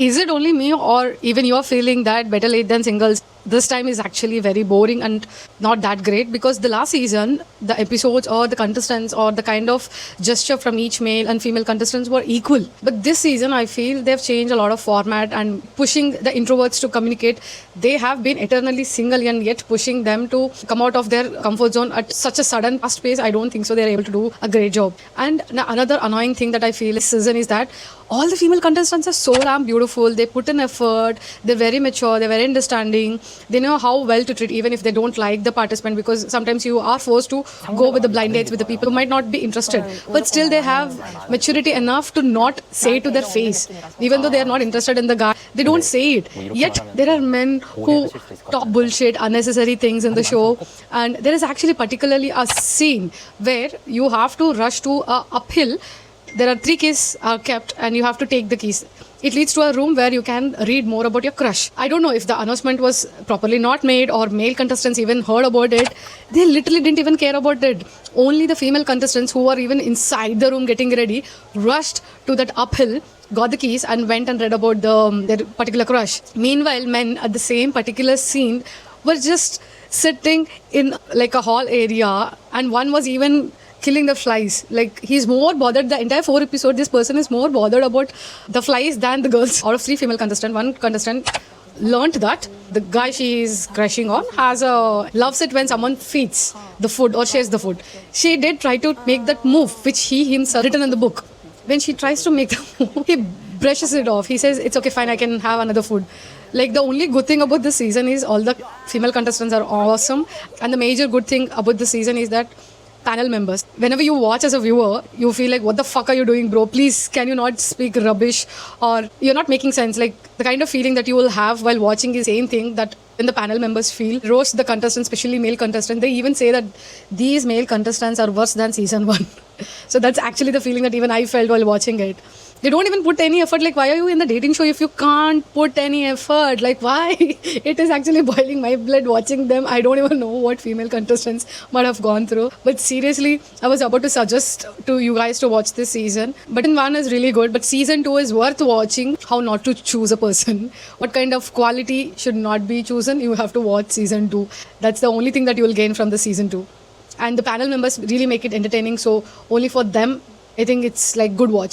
Is it only me, or even you're feeling that Better Late Than Singles this time is actually very boring and not that great? Because the last season, the episodes or the contestants or the kind of gesture from each male and female contestants were equal. But this season, I feel they've changed a lot of format and pushing the introverts to communicate. They have been eternally single and yet pushing them to come out of their comfort zone at such a sudden fast pace. I don't think so. They're able to do a great job. And another annoying thing that I feel this season is that all the female contestants are so damn beautiful. They put in effort. They're very mature. They're very understanding. They know how well to treat, even if they don't like the participant, because sometimes you are forced to go with the blind dates with the people who might not be interested. But still, they have maturity enough to not say it to their face. Even though they are not interested in the guy, they don't say it. Yet, there are men who talk bullshit, unnecessary things in the show. And there is actually particularly a scene where you have to rush to a uphill. There are 3 keys are kept and you have to take the keys. It leads to a room where you can read more about your crush. I don't know if the announcement was properly not made or male contestants even heard about it. They literally didn't even care about it. Only the female contestants who were even inside the room getting ready rushed to that uphill, got the keys and went and read about their particular crush. Meanwhile, men at the same particular scene were just sitting in like a hall area, and one was even killing the flies. Like, he's more bothered. The entire 4 episode, this person is more bothered about the flies than the girls. Out of 3 female contestants, 1 contestant learned that the guy she is crushing on loves it when someone feeds the food or shares the food. She did try to make that move, which he himself written in the book. When she tries to make the move, he brushes it off. He says, it's okay, fine, I can have another food. Like, the only good thing about this season is all the female contestants are awesome. And the major good thing about this season is that panel members, whenever you watch as a viewer, you feel like, what the fuck are you doing, bro? Please, can you not speak rubbish, or you're not making sense? Like, the kind of feeling that you will have while watching is the same thing that when the panel members feel. Roast the contestants, especially male contestants. They even say that these male contestants are worse than season 1. So that's actually the feeling that even I felt while watching it. They don't even put any effort. Like, why are you in the dating show if you can't put any effort? Like, why? It is actually boiling my blood watching them. I don't even know what female contestants might have gone through. But seriously, I was about to suggest to you guys to watch this season. But in 1 is really good. But season 2 is worth watching. How not to choose a person. What kind of quality should not be chosen. You have to watch season 2. That's the only thing that you will gain from the season 2. And the panel members really make it entertaining. So only for them, I think it's like good watch.